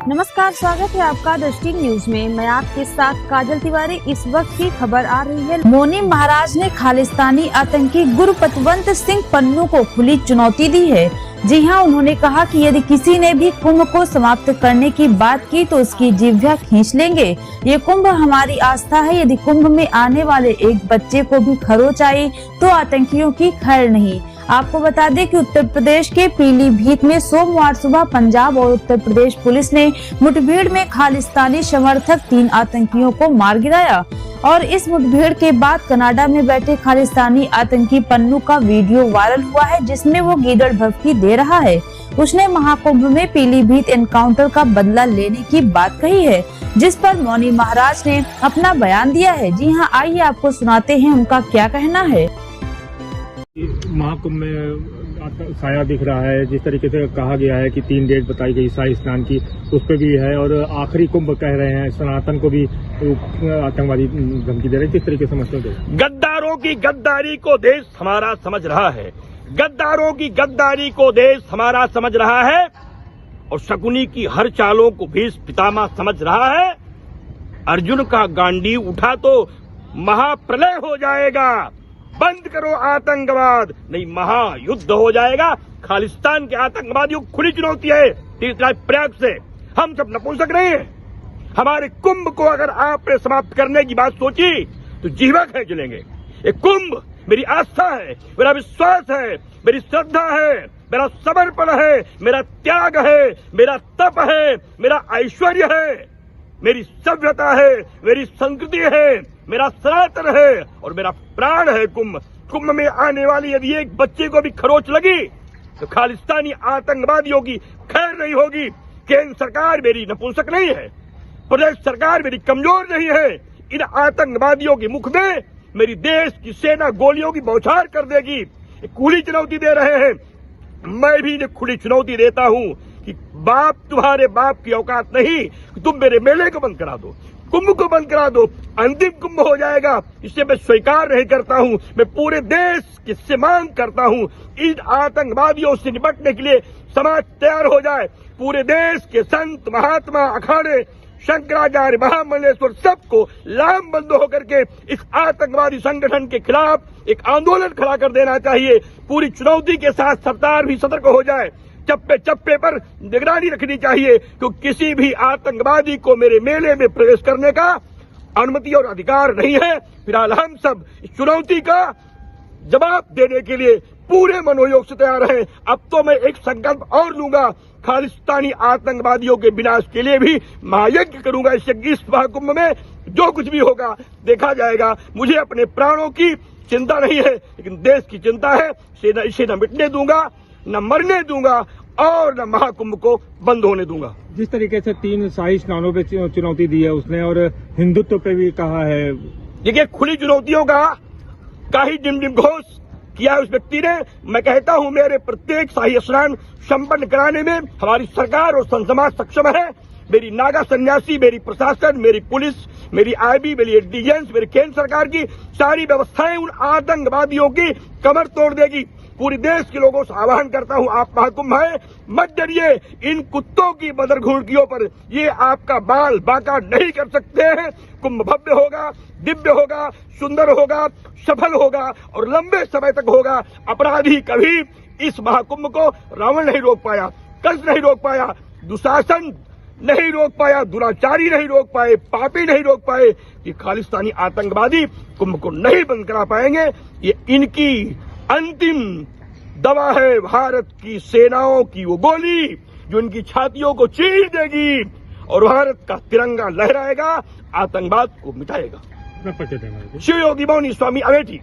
नमस्कार, स्वागत है आपका दृष्टि न्यूज में। मैं आपके साथ काजल तिवारी। इस वक्त की खबर आ रही है। मौनी महाराज ने खालिस्तानी आतंकी गुरपतवंत सिंह पन्नू को खुली चुनौती दी है। जी हां, उन्होंने कहा कि यदि किसी ने भी कुंभ को समाप्त करने की बात की तो उसकी जिह्वा खींच लेंगे। ये कुंभ हमारी आस्था है। यदि कुंभ में आने वाले एक बच्चे को भी खरोच आई तो आतंकियों की खैर नहीं। आपको बता दें कि उत्तर प्रदेश के पीलीभीत में सोमवार सुबह पंजाब और उत्तर प्रदेश पुलिस ने मुठभेड़ में खालिस्तानी समर्थक 3 आतंकियों को मार गिराया। और इस मुठभेड़ के बाद कनाडा में बैठे खालिस्तानी आतंकी पन्नू का वीडियो वायरल हुआ है, जिसमें वो गीदड़ भभकी दे रहा है। उसने महाकुंभ में पीलीभीत एनकाउंटर का बदला लेने की बात कही है, जिस पर मौनी महाराज ने अपना बयान दिया है। जी हाँ, आइए आपको सुनाते हैं उनका क्या कहना है। महाकुंभ में साया दिख रहा है, जिस तरीके से कहा गया है कि 3 डेट बताई गई शाही स्नान की, उस पर भी है। और आखिरी कुंभ कह रहे हैं, सनातन को भी आतंकवादी धमकी दे रहे हैं। किस तरीके से समझते हैं? गद्दारों की गद्दारी को देश हमारा समझ रहा है। गद्दारों की गद्दारी को देश हमारा समझ रहा है और शकुनी की हर चालों को भीष्म पितामह समझ रहा है। अर्जुन का गांडीव उठा तो महाप्रलय हो जाएगा। बंद करो आतंकवाद, नहीं महायुद्ध हो जाएगा। खालिस्तान के आतंकवादियों को खुली चुनौती है। तीसरा प्रयाग से हम सब नपुंसक नहीं है। हमारे कुंभ को अगर आपने समाप्त करने की बात सोची तो जीवा खींच लेंगे। ये कुंभ मेरी आस्था है, मेरा विश्वास है, मेरी श्रद्धा है, मेरा समर्पण है, मेरा त्याग है, मेरा तप है, मेरा ऐश्वर्य है, मेरी सभ्यता है, मेरी संस्कृति है, मेरा सनातन है और मेरा प्राण है कुंभ। कुंभ में आने वाली यदि एक बच्चे को भी खरोच लगी तो खालिस्तानी आतंकवादियों की खैर नहीं होगी। केंद्र सरकार मेरी नपुंसक नहीं है, प्रदेश सरकार मेरी कमजोर नहीं है। इन आतंकवादियों के मुख में मेरी देश की सेना गोलियों की बौछार कर देगी। खुली चुनौती दे रहे हैं, मैं भी इन्हें खुली चुनौती देता हूं कि बाप, तुम्हारे बाप की औकात नहीं कि तुम मेरे मेले को बंद करा दो, कुंभ को बंद करा दो। अंतिम कुंभ हो जाएगा, इसे मैं स्वीकार नहीं करता हूं। मैं पूरे देश की से मांग करता हूं, इन आतंकवादियों से निपटने के लिए समाज तैयार हो जाए। पूरे देश के संत, महात्मा, अखाड़े, शंकराचार्य, महामंडलेश्वर सबको लामबंद होकर के इस आतंकवादी संगठन के खिलाफ एक आंदोलन खड़ा कर देना चाहिए। पूरी चुनौती के साथ सरकार भी सतर्क हो जाए। चप्पे चप्पे पर निगरानी रखनी चाहिए कि किसी भी आतंकवादी को मेरे मेले में प्रवेश करने का अनुमति और अधिकार नहीं है। फिलहाल हम सब इस चुनौती का जवाब देने के लिए पूरे मनोयोग से तैयार हैं। अब तो मैं एक संकल्प और लूंगा, खालिस्तानी आतंकवादियों के विनाश के लिए भी महायज्ञ करूंगा। इस महाकुंभ में जो कुछ भी होगा देखा जाएगा। मुझे अपने प्राणों की चिंता नहीं है, लेकिन देश की चिंता है। इसे न मिटने दूंगा, न मरने दूंगा और न महाकुंभ को बंद होने दूंगा। जिस तरीके से 3 शाही स्नानों पे चुनौती दी है उसने, और हिंदुत्व पे भी कहा है। देखिए, खुली चुनौतियों का ही डिम घोष किया है उस व्यक्ति ने। मैं कहता हूं, मेरे प्रत्येक शाही स्नान संपन्न कराने में हमारी सरकार और संत समाज सक्षम है। मेरी नागा सन्यासी, मेरी प्रशासन, मेरी पुलिस, मेरी आईबी, मेरी इंटेलिजेंस, मेरी केंद्र सरकार की सारी व्यवस्थाएं उन आतंकवादियों की कमर तोड़ देगी। पूरे देश के लोगों से आह्वान करता हूं, आप महाकुंभ है, मत डरिए। इन कुत्तों की बदरघुड़कियों पर ये आपका बाल बांका नहीं कर सकते हैं। कुंभ भव्य होगा, दिव्य होगा, सुंदर होगा, सफल होगा और लंबे समय तक होगा। अपराधी कभी इस महाकुंभ को रावण नहीं रोक पाया, कंस नहीं रोक पाया, दुशासन नहीं रोक पाया, दुराचारी नहीं रोक पाए, पापी नहीं रोक पाए। कि खालिस्तानी आतंकवादी कुंभ को नहीं बंद करा पाएंगे। ये इनकी अंतिम दवा है। भारत की सेनाओं की वो गोली जो इनकी छातियों को चीर देगी और भारत का तिरंगा लहराएगा, आतंकवाद को मिटाएगा। मैं परिचय देना शिव योगी मौनी स्वामी अमेठी।